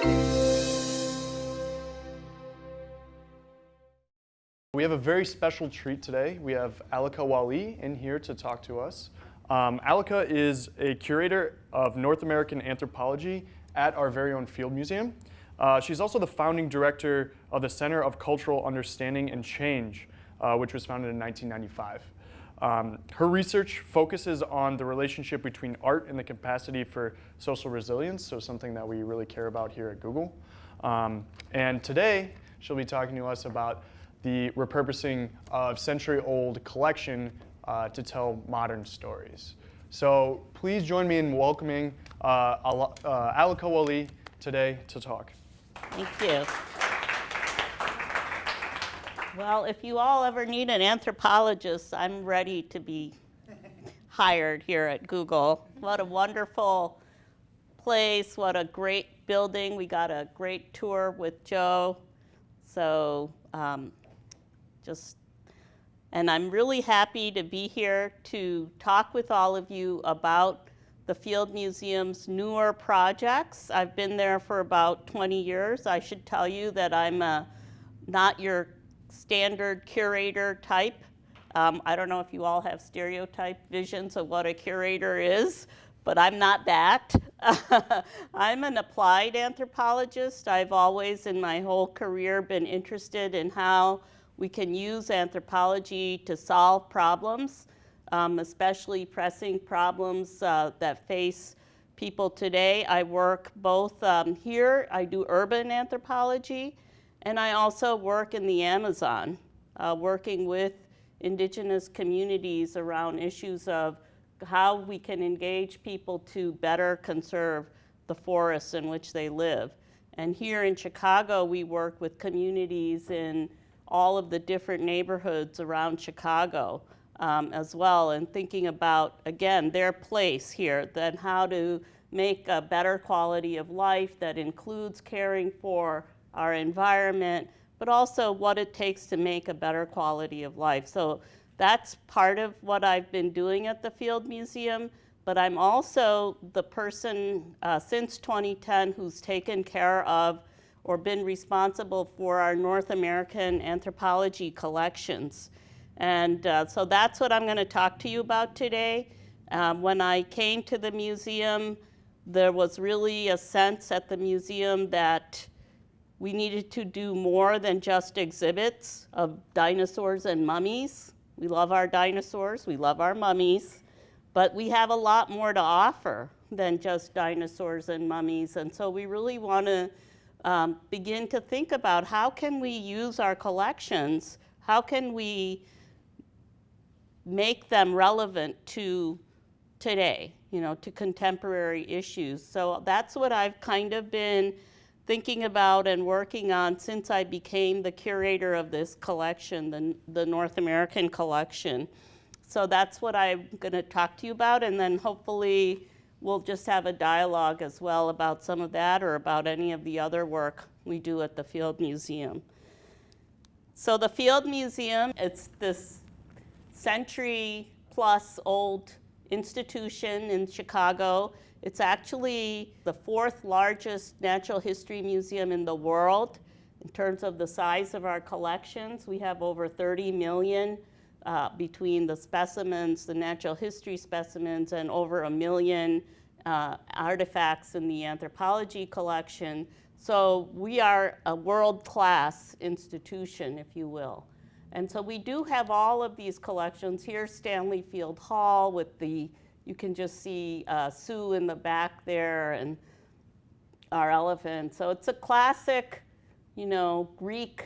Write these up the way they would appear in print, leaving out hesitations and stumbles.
We have a very special treat today. We have Alaka Wali in here to talk to us. Alaka is a curator of North American Anthropology at our very own Field Museum. She's also the founding director of the Center of Cultural Understanding and Change, which was founded in 1995. Her research focuses on the relationship between art and the capacity for social resilience, so something that we really care about here at Google. And today, she'll be talking to us about the repurposing of century-old collection to tell modern stories. So please join me in welcoming Alaka Wali today to talk. Thank you. Well, if you all ever need an anthropologist, I'm ready to be hired here at Google. What a wonderful place, what a great building. We got a great tour with Joe. So and I'm really happy to be here to talk with all of you about the Field Museum's newer projects. I've been there for about 20 years. I should tell you that I'm not your standard curator type. I don't know if you all have stereotype visions of what a curator is, but I'm not that. I'm an applied anthropologist. I've always, in my whole career, been interested in how we can use anthropology to solve problems, especially pressing problems that face people today. I work both here, I do urban anthropology, and I also work in the Amazon, working with indigenous communities around issues of how we can engage people to better conserve the forests in which they live. And here in Chicago, we work with communities in all of the different neighborhoods around Chicago as well, and thinking about, again, their place here, then how to make a better quality of life that includes caring for our environment, but also what it takes to make a better quality of life. So that's part of what I've been doing at the Field Museum, but I'm also the person since 2010 who's taken care of or been responsible for our North American Anthropology collections. And so that's what I'm gonna talk to you about today. When I came to the museum, there was really a sense at the museum that we needed to do more than just exhibits of dinosaurs and mummies. We love our dinosaurs, we love our mummies, but we have a lot more to offer than just dinosaurs and mummies. And so we really wanna begin to think about how can we use our collections, how can we make them relevant to today, to contemporary issues. So that's what I've kind of been thinking about and working on since I became the curator of this collection, the North American collection. So that's what I'm gonna talk to you about, and then hopefully we'll just have a dialogue as well about some of that or about any of the other work we do at the Field Museum. So the Field Museum, it's this century-plus old institution in Chicago. It's actually the 4th largest natural history museum in the world in terms of the size of our collections. We have over 30 million between the specimens, the natural history specimens, and over 1 million artifacts in the anthropology collection. So we are a world-class institution, if you will. And so we do have all of these collections. Here's Stanley Field Hall with you can just see Sue in the back there and our elephant. So it's a classic, Greek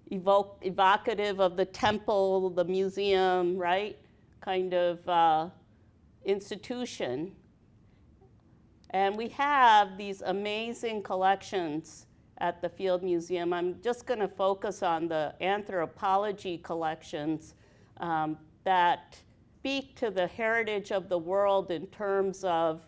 evocative of the temple, the museum, right? Kind of institution. And we have these amazing collections at the Field Museum. I'm just gonna focus on the anthropology collections that speak to the heritage of the world in terms of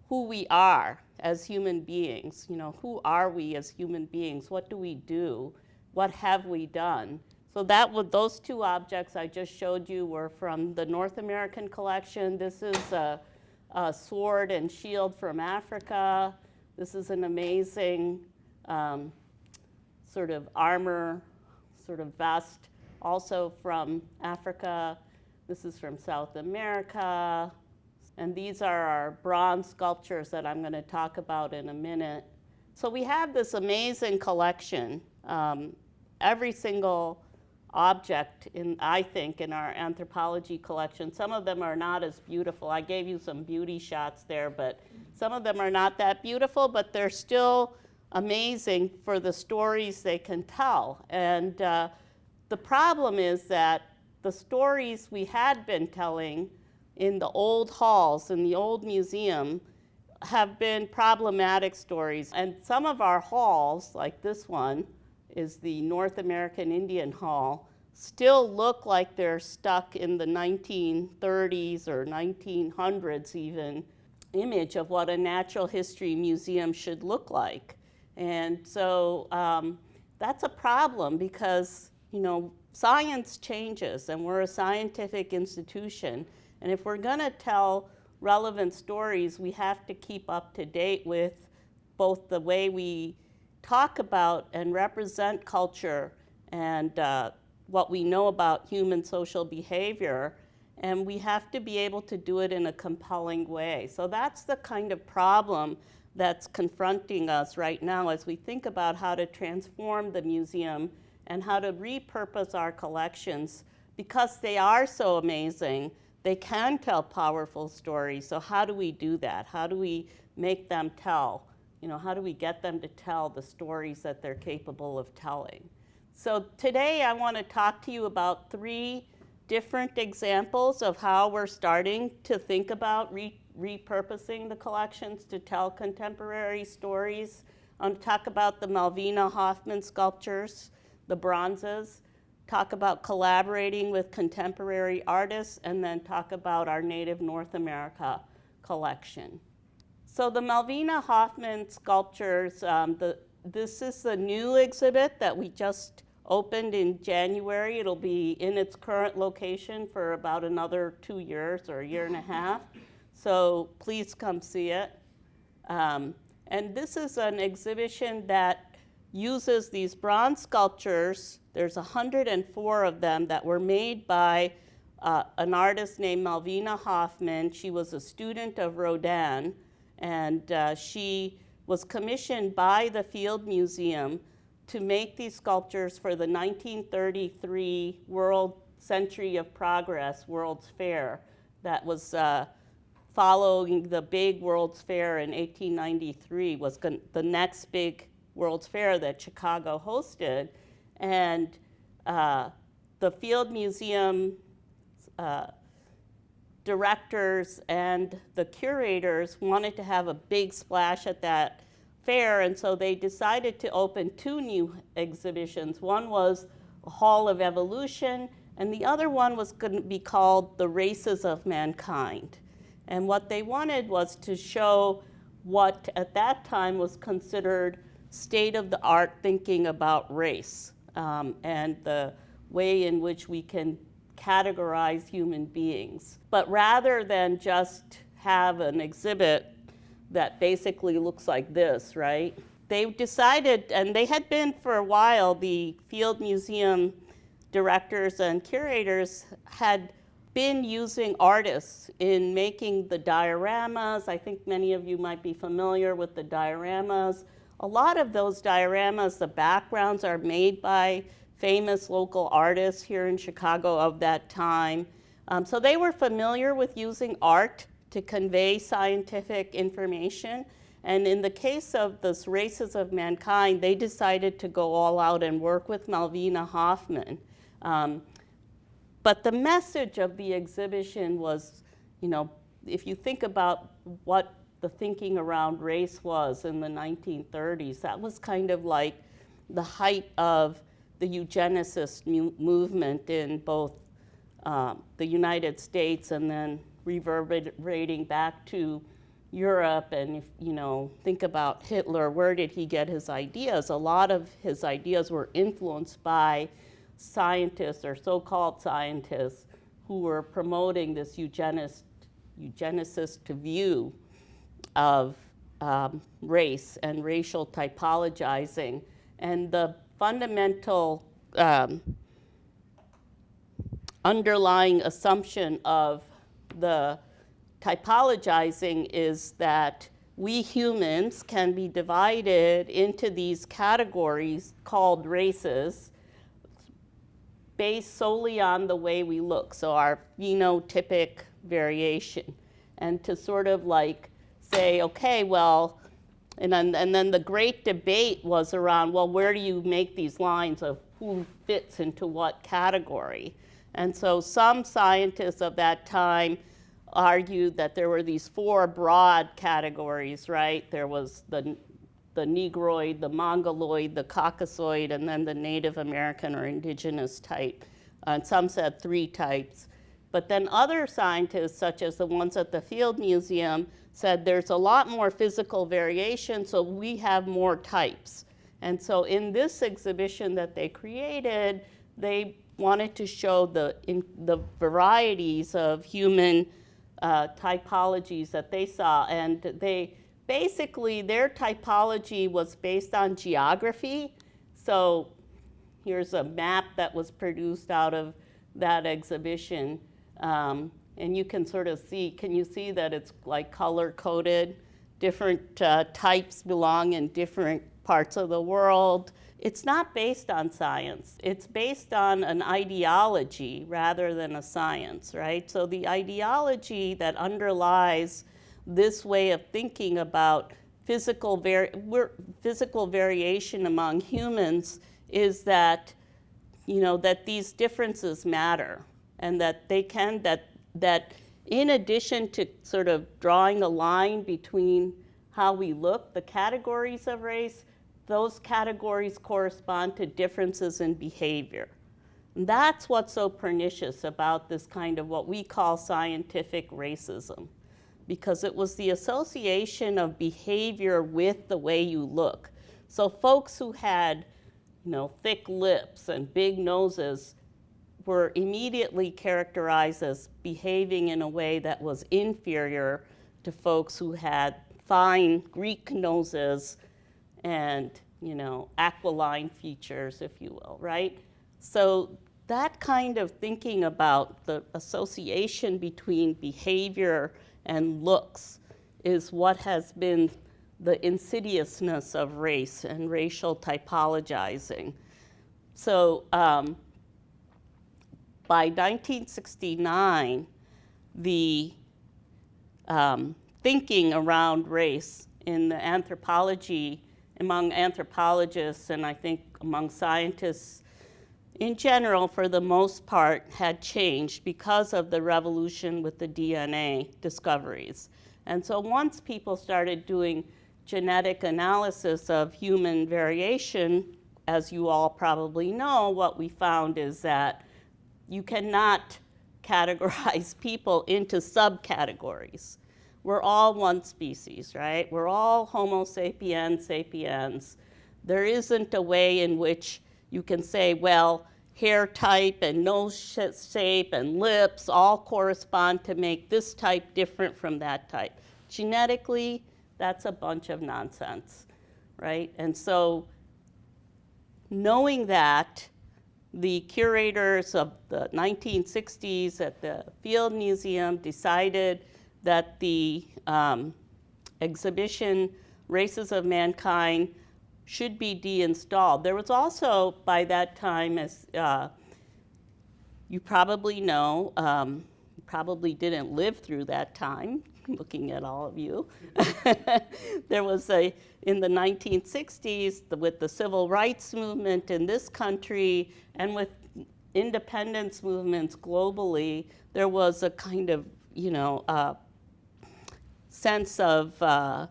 who we are as human beings. Who are we as human beings? What do we do? What have we done? So those 2 objects I just showed you were from the North American collection. This is a sword and shield from Africa. This is an amazing sort of armor, sort of vest, also from Africa. This is from South America. And these are our bronze sculptures that I'm going to talk about in a minute. So we have this amazing collection. Every single object, I think, in our anthropology collection, some of them are not as beautiful. I gave you some beauty shots there, but some of them are not that beautiful, but they're still amazing for the stories they can tell. And the problem is that the stories we had been telling in the old halls, in the old museum, have been problematic stories. And some of our halls, like this one, is the North American Indian Hall, still look like they're stuck in the 1930s or 1900s even image of what a natural history museum should look like. And so that's a problem because, science changes and we're a scientific institution. And if we're gonna tell relevant stories, we have to keep up to date with both the way we talk about and represent culture and what we know about human social behavior, and we have to be able to do it in a compelling way. So that's the kind of problem that's confronting us right now as we think about how to transform the museum and how to repurpose our collections. Because they are so amazing, they can tell powerful stories. So how do we do that? How do we make them tell? How do we get them to tell the stories that they're capable of telling? So today I want to talk to you about 3 different examples of how we're starting to think about repurposing the collections to tell contemporary stories. I'm going to talk about the Malvina Hoffman sculptures, the bronzes, talk about collaborating with contemporary artists, and then talk about our Native North America collection. So the Malvina Hoffman sculptures, this is the new exhibit that we just opened in January. It'll be in its current location for about another 2 years or a year and a half. So please come see it. And this is an exhibition that uses these bronze sculptures. There's 104 of them that were made by an artist named Malvina Hoffman. She was a student of Rodin, and she was commissioned by the Field Museum to make these sculptures for the 1933 World Century of Progress World's Fair that was following the big World's Fair in 1893, was the next big World's Fair that Chicago hosted. And the Field Museum directors and the curators wanted to have a big splash at that fair, and so they decided to open 2 new exhibitions. One was a Hall of Evolution, and the other one was going to be called The Races of Mankind. And what they wanted was to show what at that time was considered state-of-the-art thinking about race and the way in which we can categorize human beings. But rather than just have an exhibit that basically looks like this, right? They decided, and they had been for a while, the Field Museum directors and curators had been using artists in making the dioramas. I think many of you might be familiar with the dioramas. A lot of those dioramas, the backgrounds are made by famous local artists here in Chicago of that time. So they were familiar with using art to convey scientific information. And in the case of this Races of Mankind, they decided to go all out and work with Malvina Hoffman. But the message of the exhibition was, if you think about what the thinking around race was in the 1930s, that was kind of like the height of the eugenicist movement in both the United States and then reverberating back to Europe. And if think about Hitler, where did he get his ideas? A lot of his ideas were influenced by scientists or so-called scientists who were promoting this eugenicist view of race and racial typologizing. And the fundamental underlying assumption of the typologizing is that we humans can be divided into these categories called races based solely on the way we look, so our phenotypic variation. And to sort of like say, okay, well, and then the great debate was around, well, where do you make these lines of who fits into what category? And so some scientists of that time argued that there were these 4 broad categories, right? There was the Negroid, the Mongoloid, the Caucasoid, and then the Native American or indigenous type. And some said 3 types. But then other scientists, such as the ones at the Field Museum, said there's a lot more physical variation, so we have more types. And so in this exhibition that they created, they wanted to show the varieties of human typologies that they saw. And they basically, their typology was based on geography. So here's a map that was produced out of that exhibition. And you can sort of see, can you see that it's like color-coded? Different types belong in different parts of the world. It's not based on science. It's based on an ideology rather than a science, right? So the ideology that underlies this way of thinking about physical variation among humans is that, that these differences matter, and that they can, that in addition to sort of drawing a line between how we look, the categories of race, those categories correspond to differences in behavior. And that's what's so pernicious about this kind of what we call scientific racism, because it was the association of behavior with the way you look. So folks who had, thick lips and big noses were immediately characterized as behaving in a way that was inferior to folks who had fine Greek noses and, aquiline features, if you will, right? So that kind of thinking about the association between behavior and looks is what has been the insidiousness of race and racial typologizing. So by 1969, the thinking around race in the anthropology, among anthropologists, and I think among scientists in general, for the most part, had changed because of the revolution with the DNA discoveries. And so once people started doing genetic analysis of human variation, as you all probably know, what we found is that you cannot categorize people into subcategories. We're all one species, right? We're all Homo sapiens sapiens. There isn't a way in which you can say, well, hair type and nose shape and lips all correspond to make this type different from that type. Genetically, that's a bunch of nonsense, right? And so knowing that, the curators of the 1960s at the Field Museum decided that the exhibition, Races of Mankind, should be deinstalled. There was also, by that time, as you probably know, you probably didn't live through that time, looking at all of you. There was in the 1960s, with the civil rights movement in this country and with independence movements globally, there was a kind of, sense of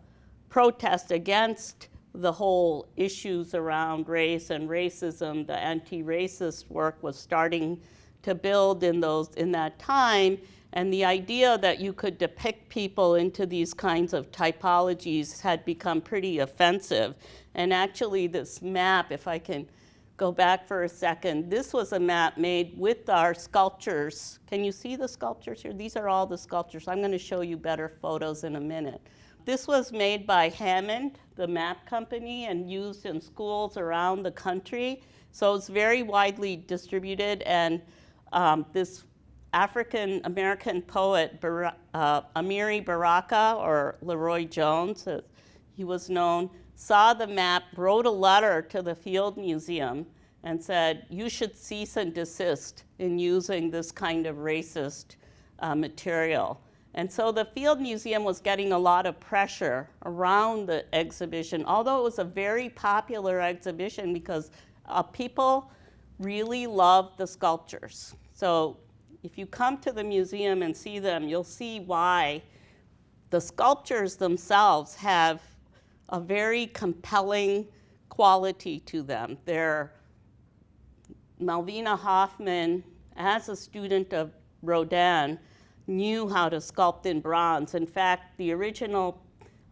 protest against the whole issues around race and racism. The anti-racist work was starting to build in that time, and the idea that you could depict people into these kinds of typologies had become pretty offensive. And actually this map, if I can go back for a second, this was a map made with our sculptures. Can you see the sculptures here? These are all the sculptures. I'm going to show you better photos in a minute. This was made by Hammond, the map company, and used in schools around the country. So it's very widely distributed, and this African American poet, Amiri Baraka, or Leroy Jones, as he was known, saw the map, wrote a letter to the Field Museum, and said, you should cease and desist in using this kind of racist material. And so the Field Museum was getting a lot of pressure around the exhibition, although it was a very popular exhibition because people really loved the sculptures. So if you come to the museum and see them, you'll see why the sculptures themselves have a very compelling quality to them. They're Malvina Hoffman, as a student of Rodin, knew how to sculpt in bronze. In fact, the original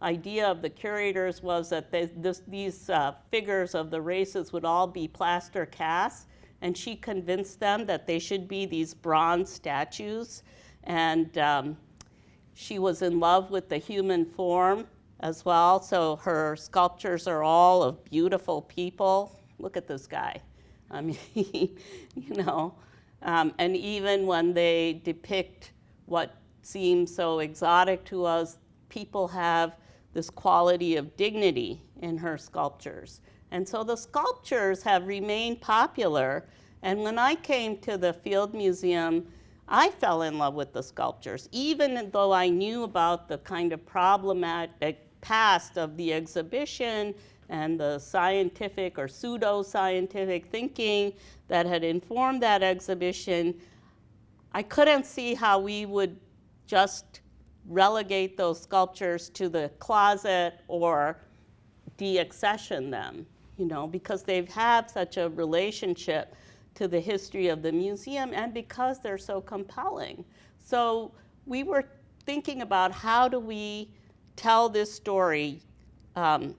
idea of the curators was that these figures of the races would all be plaster casts, and she convinced them that they should be these bronze statues. And she was in love with the human form as well, so her sculptures are all of beautiful people. Look at this guy. I mean, you know, and even when they depict what seems so exotic to us, people have this quality of dignity in her sculptures. And so the sculptures have remained popular. And when I came to the Field Museum, I fell in love with the sculptures, even though I knew about the kind of problematic past of the exhibition and the scientific or pseudo-scientific thinking that had informed that exhibition. I couldn't see how we would just relegate those sculptures to the closet or deaccession them, you know, because they've had such a relationship to the history of the museum and because they're so compelling. So we were thinking about how do we tell this story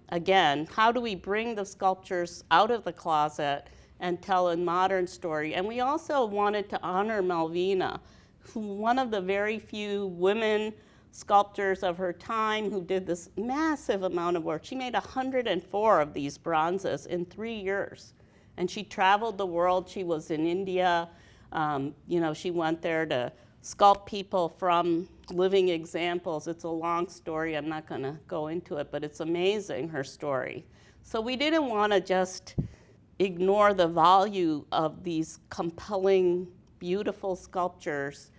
again, how do we bring the sculptures out of the closet and tell a modern story? And we also wanted to honor Malvina, one of the very few women sculptors of her time who did this massive amount of work. She made 104 of these bronzes in 3 years. And she traveled the world. She was in India. You know, she went there to sculpt people from living examples. It's a long story. I'm not going to go into it, but it's amazing, her story. So we didn't want to just ignore the value of these compelling, beautiful sculptures.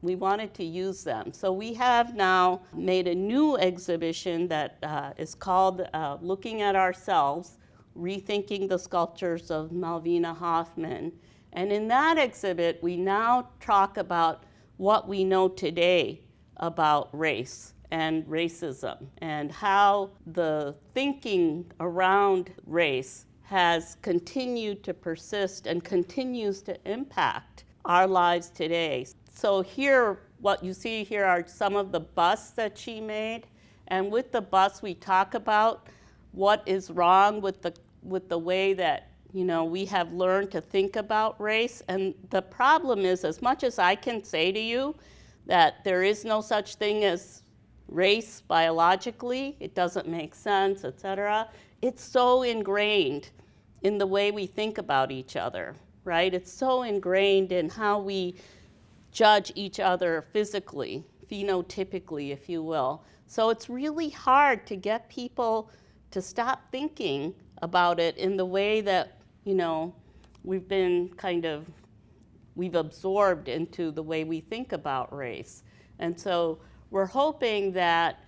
We wanted to use them. So we have now made a new exhibition that is called Looking at Ourselves, Rethinking the Sculptures of Malvina Hoffman. And in that exhibit, we now talk about what we know today about race and racism and how the thinking around race has continued to persist and continues to impact our lives today. So here, what you see here are some of the busts that she made. And with the busts, we talk about what is wrong with the way that, you know, we have learned to think about race. And the problem is, as much as I can say to you that there is no such thing as race biologically, it doesn't make sense, et cetera, it's so ingrained in the way we think about each other, right? It's so ingrained in how we judge each other physically, phenotypically, if you will. So it's really hard to get people to stop thinking about it in the way that, you know, we've absorbed into the way we think about race. And so we're hoping that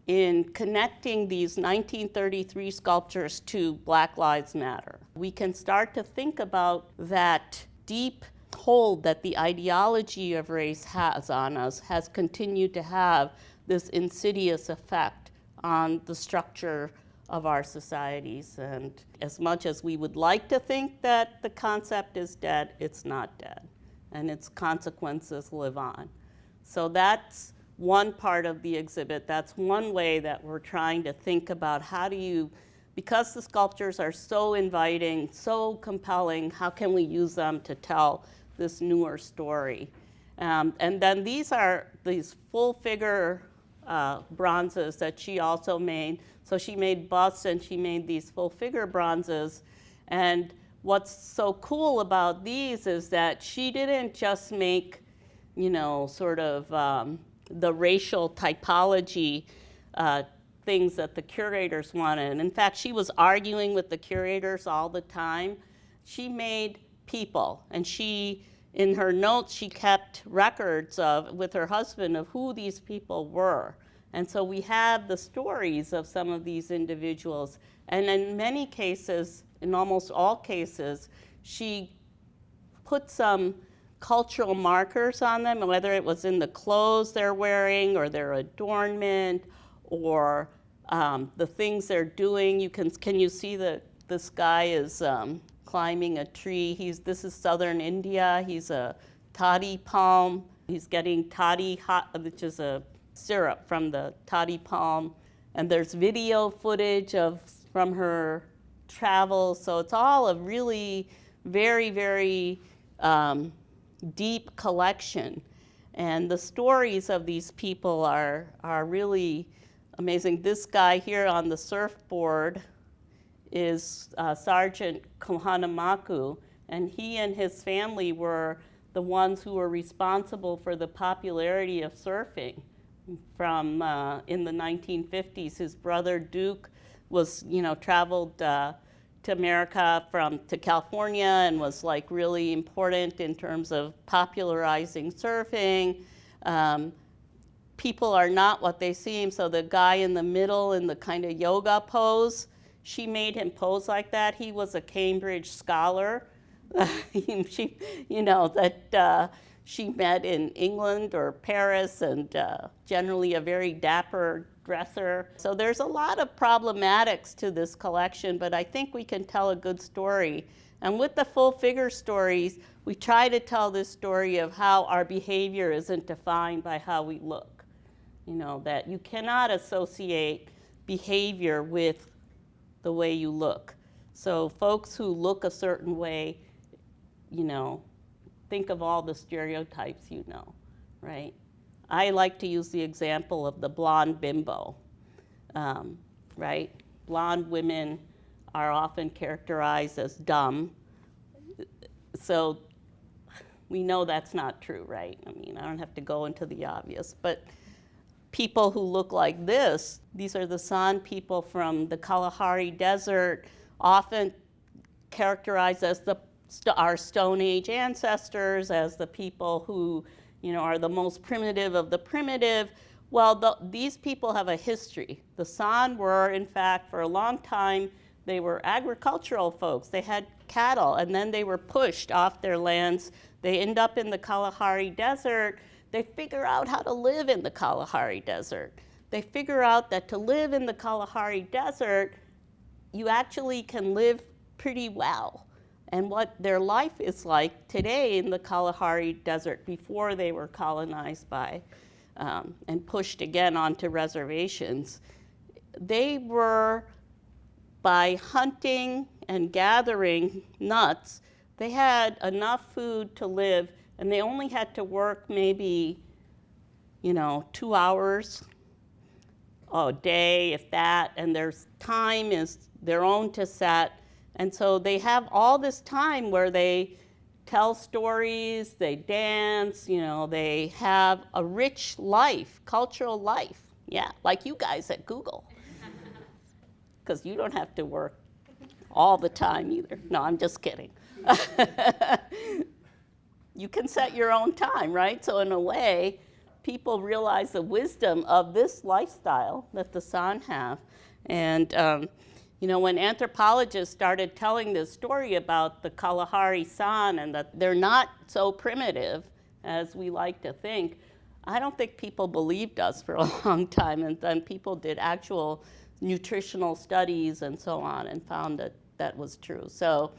in connecting these 1933 sculptures to Black Lives Matter, we can start to think about that deep hold that the ideology of race has on us, has continued to have this insidious effect on the structure of our societies. And as much as we would like to think that the concept is dead, it's not dead, and its consequences live on. So that's one part of the exhibit. That's one way that we're trying to think about how do you, because the sculptures are so inviting, so compelling, how can we use them to tell this newer story? And then these are these full figure bronzes that she also made. So she made busts and she made these full figure bronzes. And what's so cool about these is that she didn't just make, you know, sort of the racial typology things that the curators wanted. In fact, she was arguing with the curators all the time. She made people, and she, in her notes, she kept records of, with her husband, of who these people were. And so we have the stories of some of these individuals. And in many cases, in almost all cases, she put some cultural markers on them, whether it was in the clothes they're wearing or their adornment or the things they're doing. Can you see that this guy is climbing a tree? This is southern India. He's a toddy palm. He's getting toddy hot, which is a syrup from the toddy palm. And there's video footage from her travels. So it's all a really very, very deep collection. And the stories of these people are really amazing. This guy here on the surfboard is Sergeant Kohanamaku, and he and his family were the ones who were responsible for the popularity of surfing from in the 1950s. His brother Duke was, you know, traveled to America to California and was like really important in terms of popularizing surfing. People are not what they seem. So the guy in the middle in the kind of yoga pose, she made him pose like that. He was a Cambridge scholar. She, you know, that she met in England or Paris, and generally a very dapper dresser. So there's a lot of problematics to this collection, but I think we can tell a good story. And with the full figure stories, we try to tell this story of how our behavior isn't defined by how we look. You know, that you cannot associate behavior with the way you look. So folks who look a certain way, you know, think of all the stereotypes you know, right? I like to use the example of the blonde bimbo, right? Blonde women are often characterized as dumb. So we know that's not true, right? I mean, I don't have to go into the obvious, but people who look like this, these are the San people from the Kalahari Desert, often characterized as our Stone Age ancestors, as the people who, you know, are the most primitive of the primitive. Well, these people have a history. The San were, in fact, for a long time, they were agricultural folks. They had cattle, and then they were pushed off their lands. They end up in the Kalahari Desert. They figure out how to live in the Kalahari Desert. They figure out that to live in the Kalahari Desert, you actually can live pretty well. And what their life is like today in the Kalahari Desert before they were colonized by and pushed again onto reservations, they were, by hunting and gathering nuts, they had enough food to live, and they only had to work maybe, you know, 2 hours a day, if that, and their time is their own to set. And so they have all this time where they tell stories, they dance, you know, they have a rich life, cultural life. Yeah, like you guys at Google. Because you don't have to work all the time either. No, I'm just kidding. You can set your own time, right? So in a way, people realize the wisdom of this lifestyle that the San have. And you know, when anthropologists started telling this story about the Kalahari San and that they're not so primitive as we like to think, I don't think people believed us for a long time. And then people did actual nutritional studies and so on and found that that was true. So,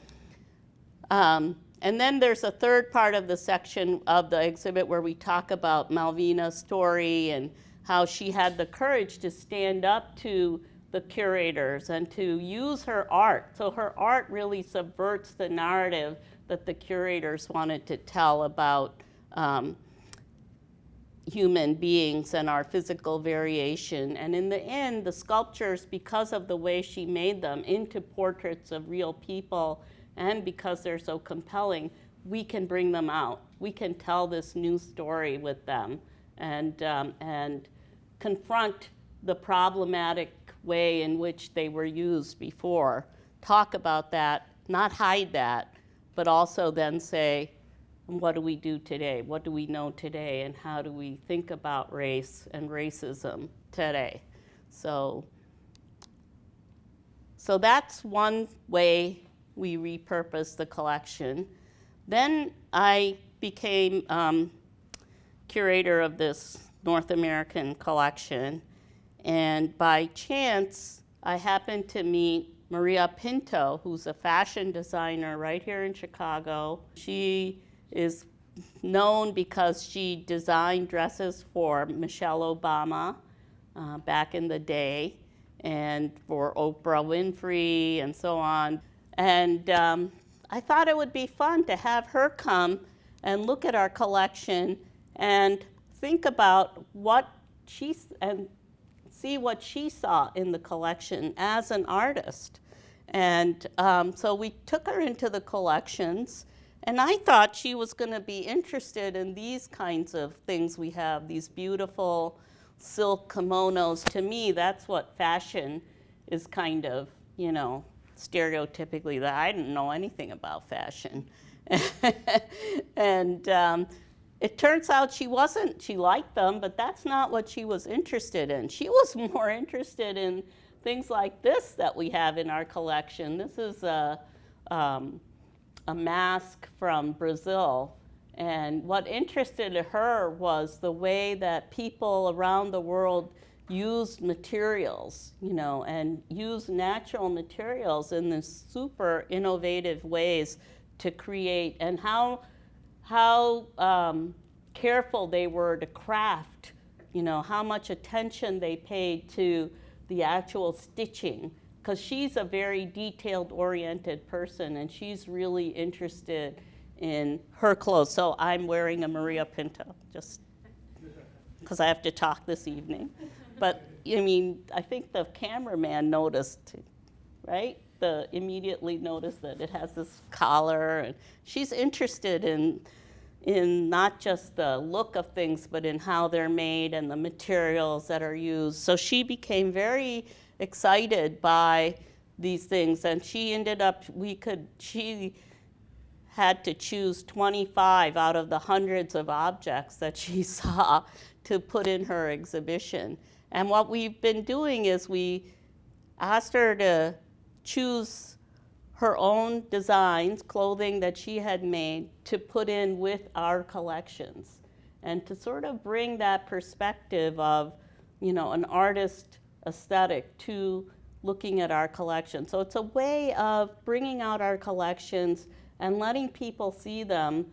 and then there's a third part of the section of the exhibit where we talk about Malvina's story and how she had the courage to stand up to the curators and to use her art. So her art really subverts the narrative that the curators wanted to tell about human beings and our physical variation. And in the end, the sculptures, because of the way she made them into portraits of real people, and because they're so compelling, we can bring them out. We can tell this new story with them and confront the problematic way in which they were used before. Talk about that, not hide that, but also then say, what do we do today? What do we know today? And how do we think about race and racism today? So that's one way we repurposed the collection. Then I became curator of this North American collection. And by chance, I happened to meet Maria Pinto, who's a fashion designer right here in Chicago. She is known because she designed dresses for Michelle Obama back in the day, and for Oprah Winfrey and so on. And I thought it would be fun to have her come and look at our collection and think about what and see what she saw in the collection as an artist. And so we took her into the collections, and I thought she was going to be interested in these kinds of things we have, these beautiful silk kimonos. To me, that's what fashion is kind of, you know, stereotypically. That I didn't know anything about fashion. And it turns out she liked them, but that's not what she was interested in. She was more interested in things like this that we have in our collection. This is a mask from Brazil. And what interested her was the way that people around the world used materials, you know, and used natural materials in this super innovative ways to create, and how careful they were to craft, you know, how much attention they paid to the actual stitching, because she's a very detailed-oriented person, and she's really interested in her clothes. So I'm wearing a Maria Pinto, just because I have to talk this evening. But, I mean, I think the cameraman noticed, right? Immediately noticed that it has this collar, and she's interested in not just the look of things, but in how they're made and the materials that are used. So she became very excited by these things, and she ended up, she had to choose 25 out of the hundreds of objects that she saw to put in her exhibition. And what we've been doing is we asked her to choose her own designs, clothing that she had made, to put in with our collections, and to sort of bring that perspective of, you know, an artist aesthetic to looking at our collection. So it's a way of bringing out our collections and letting people see them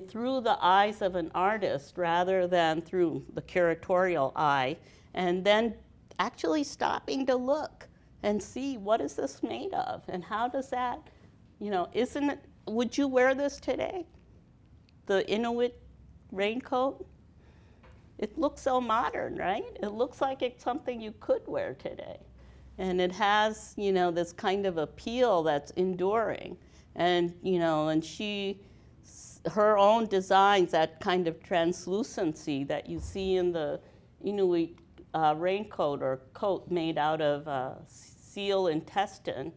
through the eyes of an artist rather than through the curatorial eye, and then actually stopping to look and see, what is this made of, and how does that, you know, would you wear this today? The Inuit raincoat? It looks so modern, right? It looks like it's something you could wear today. And it has, you know, this kind of appeal that's enduring. And, you know, and her own designs, that kind of translucency that you see in the Inuit raincoat or coat made out of seal intestine,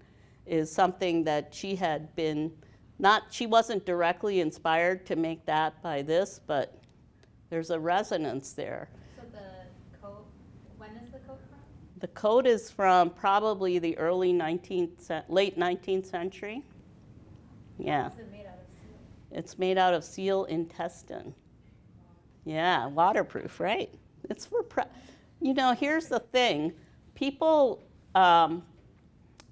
is something that she had been, she wasn't directly inspired to make that by this, but there's a resonance there. So the coat, when is the coat from? The coat is from probably the late 19th century. Yeah. Is it made out of seal? It's made out of seal intestine. Yeah, waterproof, right? It's for, you know, here's the thing. People,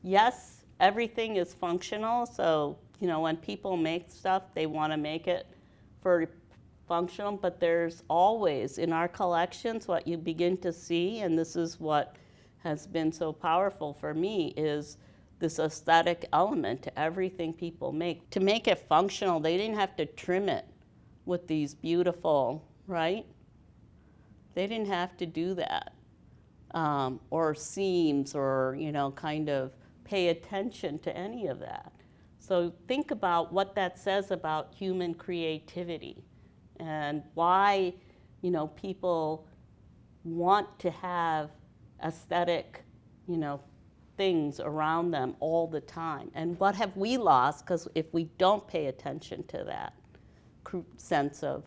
yes, everything is functional. So, you know, when people make stuff, they want to make it for functional, but there's always, in our collections, what you begin to see, and this is what has been so powerful for me, is this aesthetic element to everything people make. To make it functional, they didn't have to trim it with these beautiful, right? They didn't have to do that, or seams, or kind of pay attention to any of that. So think about what that says about human creativity and why people want to have aesthetic things around them all the time. And what have we lost? Because if we don't pay attention to that sense of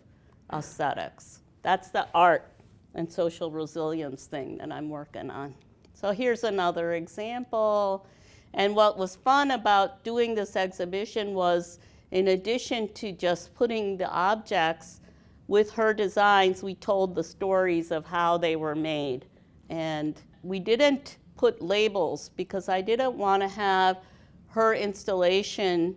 aesthetics, that's the art and social resilience thing that I'm working on. So here's another example. And what was fun about doing this exhibition was, in addition to just putting the objects with her designs, we told the stories of how they were made. And we didn't put labels because I didn't want to have her installation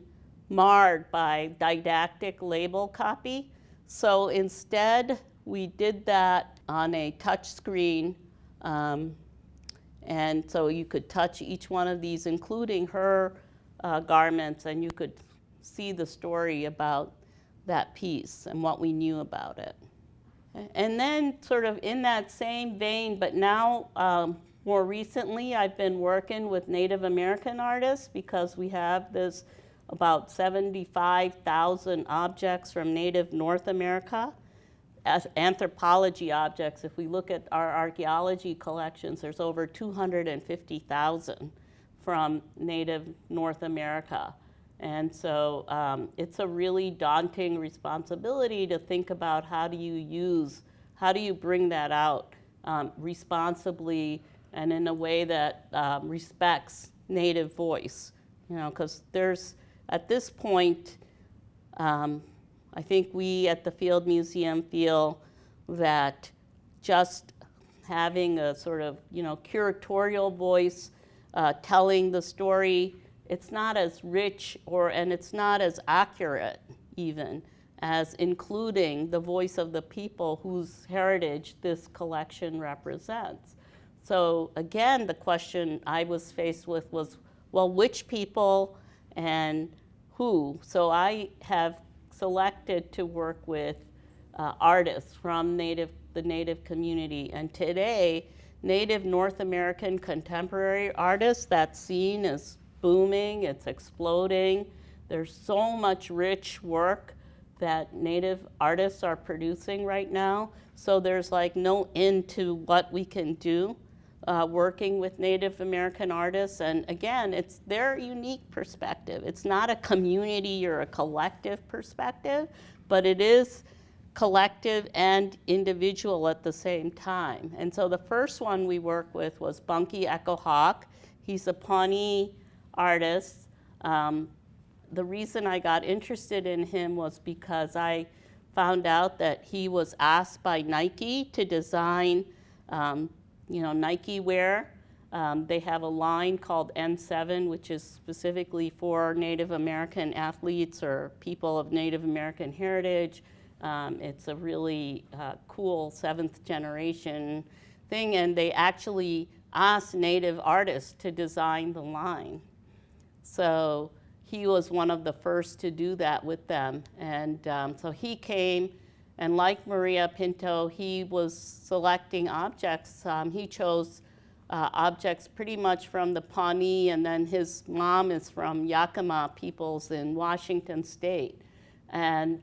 marred by didactic label copy. So instead, we did that on a touch screen. And so you could touch each one of these, including her garments, and you could see the story about that piece and what we knew about it. And then sort of in that same vein, but now more recently, I've been working with Native American artists because we have this about 75,000 objects from Native North America as anthropology objects. If we look at our archaeology collections, there's over 250,000 from Native North America. And so it's a really daunting responsibility to think about how do you bring that out responsibly and in a way that respects Native voice. Because there's, at this point, I think we at the Field Museum feel that just having a sort of, curatorial voice telling the story, it's not as rich and it's not as accurate even as including the voice of the people whose heritage this collection represents. So again, the question I was faced with was, well, which people and who? So I have selected to work with artists from the Native community. And today, Native North American contemporary artists, that scene is booming, it's exploding. There's so much rich work that Native artists are producing right now. So there's like no end to what we can do working with Native American artists. And again, it's their unique perspective. It's not a community or a collective perspective, but it is collective and individual at the same time. And so the first one we worked with was Bunky Echo Hawk. He's a Pawnee artist. The reason I got interested in him was because I found out that he was asked by Nike to design Nike wear. They have a line called N7, which is specifically for Native American athletes or people of Native American heritage. It's a really cool 7th generation thing, and they actually asked Native artists to design the line. So he was one of the first to do that with them. And so he came, and like Maria Pinto, he was selecting objects. He chose objects pretty much from the Pawnee, and then his mom is from Yakima peoples in Washington State. And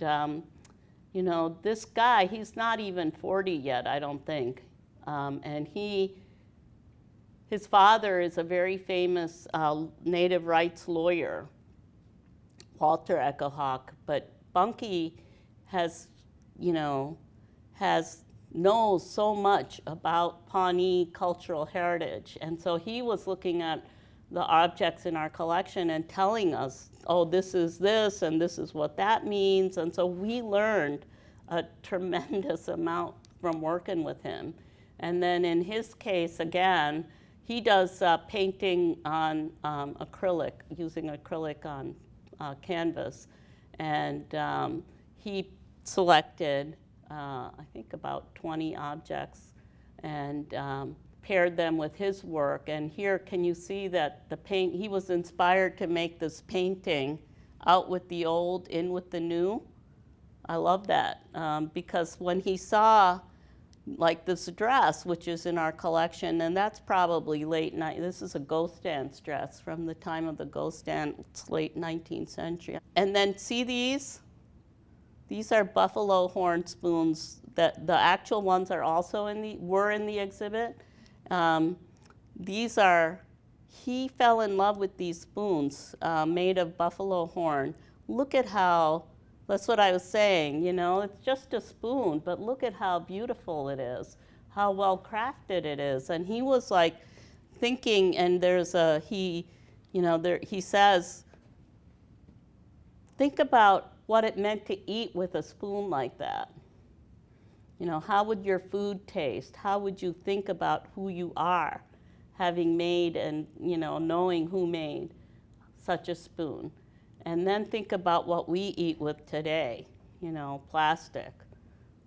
this guy, he's not even 40 yet, I don't think. And his father is a very famous Native rights lawyer, Walter Echo Hawk, but Bunky knows so much about Pawnee cultural heritage. And so he was looking at the objects in our collection and telling us, oh, this is this, and this is what that means. And so we learned a tremendous amount from working with him. And then in his case, again, he does painting on acrylic, using acrylic on canvas. And he selected, I think, about 20 objects and paired them with his work. And here, can you see that he was inspired to make this painting, out with the old, in with the new. I love that, because when he saw like this dress, which is in our collection, and that's probably this is a ghost dance dress from the time of the ghost dance, late 19th century. And then see these? These are buffalo horn spoons. That the actual ones are also were in the exhibit. These are, he fell in love with these spoons made of buffalo horn. Look at how, that's what I was saying, you know, it's just a spoon, but look at how beautiful it is, how well crafted it is. And he was like thinking, and he says, think about what it meant to eat with a spoon like that. You know, how would your food taste? How would you think about who you are, having made and, you know, knowing who made such a spoon? And then think about what we eat with today, you know, plastic,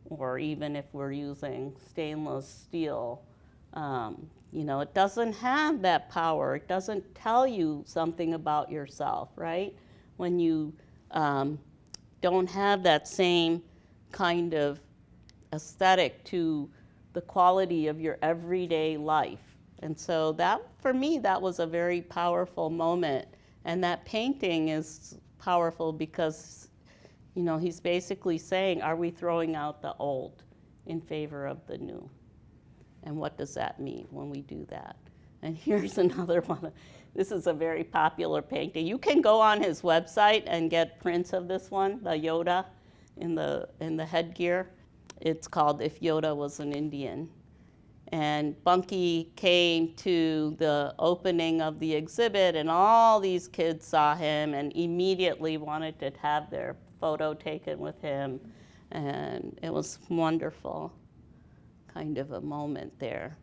or even if we're using stainless steel. You know, it doesn't have that power. It doesn't tell you something about yourself, right? When you don't have that same kind of aesthetic to the quality of your everyday life. And so that, for me, that was a very powerful moment. And that painting is powerful because, you know, he's basically saying, are we throwing out the old in favor of the new? And what does that mean when we do that? And here's another one. This is a very popular painting. You can go on his website and get prints of this one, the Yoda in the headgear. It's called If Yoda Was an Indian. And Bunky came to the opening of the exhibit, and all these kids saw him and immediately wanted to have their photo taken with him. And it was wonderful, kind of a moment there.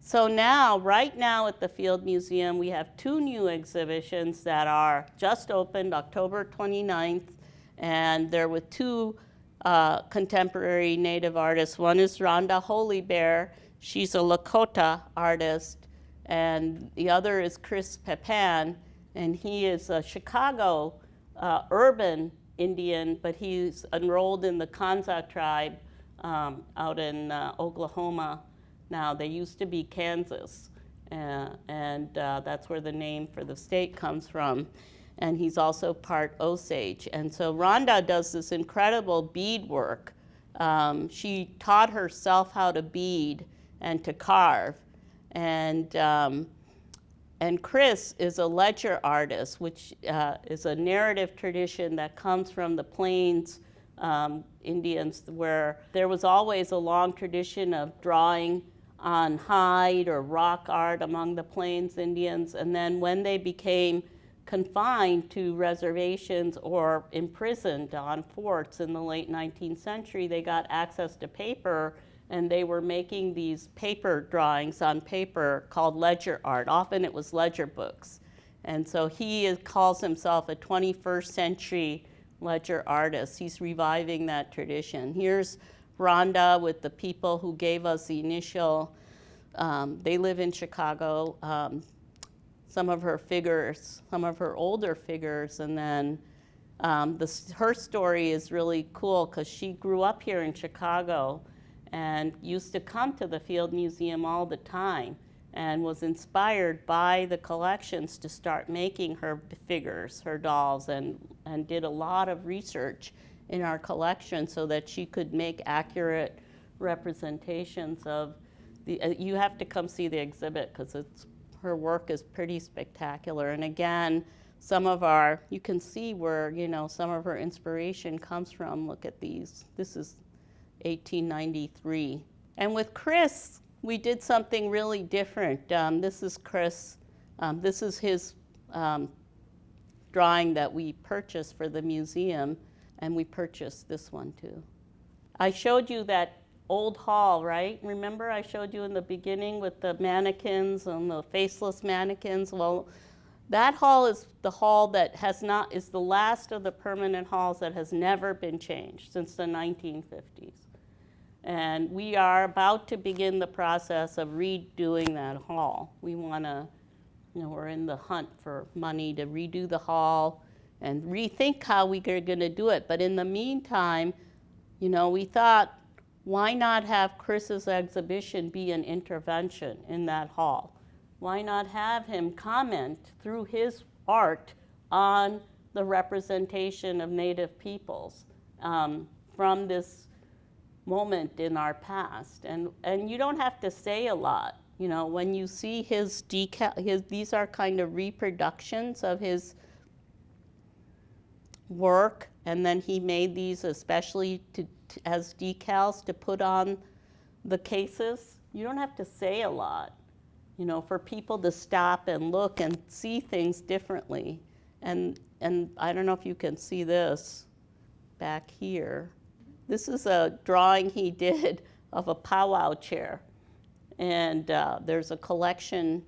So now, right now at the Field Museum, we have 2 new exhibitions that are just opened October 29th, and they're with 2 contemporary Native artists. One is Rhonda Holy Bear. She's a Lakota artist, and the other is Chris Pappan, and he is a Chicago urban Indian, but he's enrolled in the Kanza tribe out in Oklahoma. Now, they used to be Kansas, and that's where the name for the state comes from. And he's also part Osage. And so Rhonda does this incredible bead work. She taught herself how to bead and to carve. And Chris is a ledger artist, which is a narrative tradition that comes from the Plains Indians, where there was always a long tradition of drawing on hide or rock art among the Plains Indians. And then when they became confined to reservations or imprisoned on forts in the late 19th century, they got access to paper, and they were making these paper drawings on paper called ledger art. Often it was ledger books. And so he calls himself a 21st century ledger artist. He's reviving that tradition. Here's Rhonda with the people who gave us the initial, they live in Chicago, some of her figures, some of her older figures, and then her story is really cool because she grew up here in Chicago and used to come to the Field Museum all the time and was inspired by the collections to start making her figures, her dolls, and did a lot of research in our collection so that she could make accurate representations of you have to come see the exhibit because her work is pretty spectacular. And again, some of you can see where, you know, some of her inspiration comes from. Look at these. This is 1893. And with Chris, we did something really different. This is Chris. This is his drawing that we purchased for the museum, and we purchased this one too. I showed you that old hall, right? Remember I showed you in the beginning with the mannequins and the faceless mannequins? Well, that hall is the hall that is the last of the permanent halls that has never been changed since the 1950s. And we are about to begin the process of redoing that hall. We want to, you know, we're in the hunt for money to redo the hall and rethink how we are going to do it. But in the meantime, you know, we thought, why not have Chris's exhibition be an intervention in that hall? Why not have him comment through his art on the representation of Native peoples from this moment in our past? And you don't have to say a lot. You know, when you see his these are kind of reproductions of his work, and then he made these especially as decals to put on the cases. You don't have to say a lot, you know, for people to stop and look and see things differently. And I don't know if you can see this back here. This is a drawing he did of a powwow chair. And there's a collection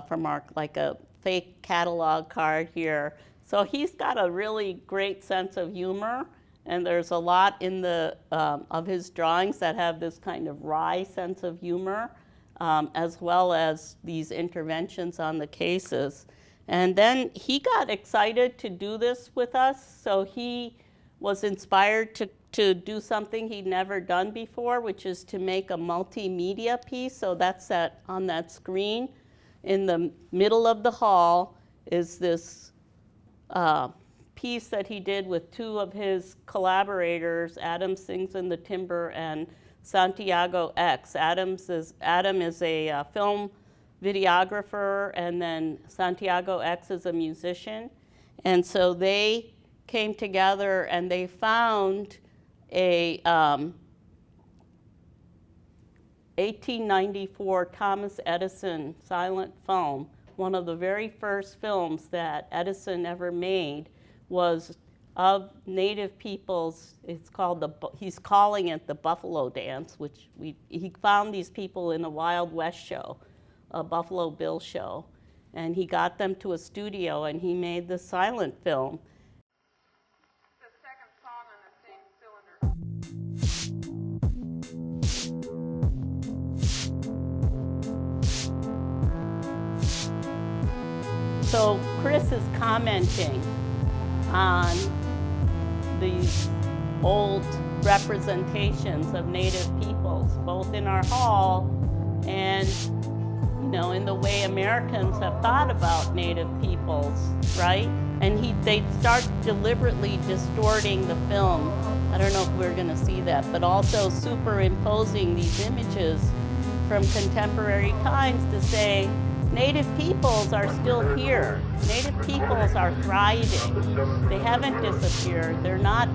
from our, like a fake catalog card here. So he's got a really great sense of humor, and there's a lot in the of his drawings that have this kind of wry sense of humor, as well as these interventions on the cases. And then he got excited to do this with us, so he was inspired to do something he'd never done before, which is to make a multimedia piece. So that's on that screen. In the middle of the hall is this piece that he did with two of his collaborators, Adam Sings in the Timber and Santiago X. Adam is a film videographer, and then Santiago X is a musician. And so they came together and they found a 1894 Thomas Edison silent film. One of the very first films that Edison ever made was of Native peoples. It's called he's calling it the Buffalo Dance, which he found these people in a Wild West show, a Buffalo Bill show, and he got them to a studio and he made the silent film. The second song on the same cylinder. So Chris is commenting on these old representations of Native peoples, both in our hall and, you know, in the way Americans have thought about Native peoples, right? And they start deliberately distorting the film. I don't know if we're going to see that, but also superimposing these images from contemporary times to say, Native peoples are still here. Native peoples are thriving. They haven't disappeared. They're not,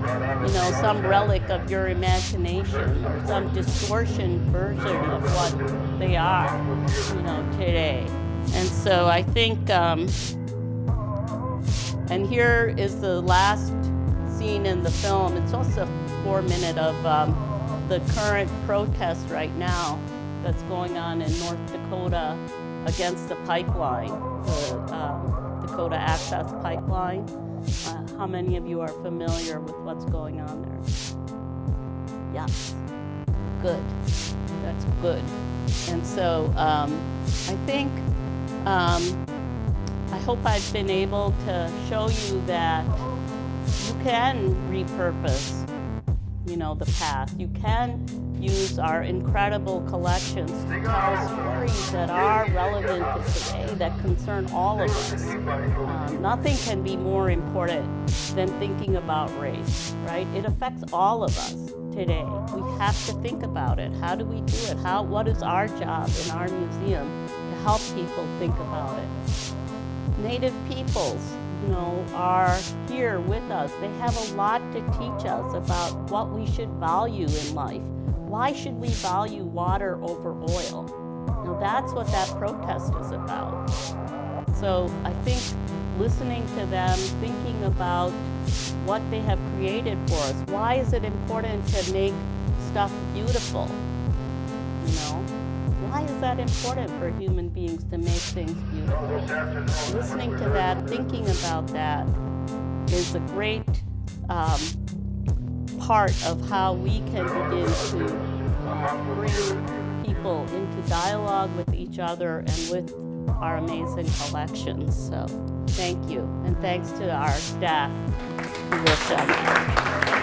you know, some relic of your imagination or some distortion version of what they are, you know, today. And so I think, and here is the last scene in the film. It's also 4 minutes of the current protest right now that's going on in North Dakota against the pipeline, the Dakota Access Pipeline. How many of you are familiar with what's going on there? Yes, good, that's good. And so I think, I hope I've been able to show you that you can repurpose, you know, the past. You can use our incredible collections to tell stories that are relevant to today, that concern all of us. Nothing can be more important than thinking about race, right? It affects all of us today. We have to think about it. How do we do it? What is our job in our museum to help people think about it? Native peoples, you know, are here with us. They have a lot to teach us about what we should value in life. Why should we value water over oil? Now that's what that protest is about. So I think listening to them, thinking about what they have created for us. Why is it important to make stuff beautiful? You know, why is that important for human beings to make things beautiful? Listening to that, thinking about that is a great part of how we can begin to bring people into dialogue with each other and with our amazing collections. So thank you, and thanks to our staff who will send that.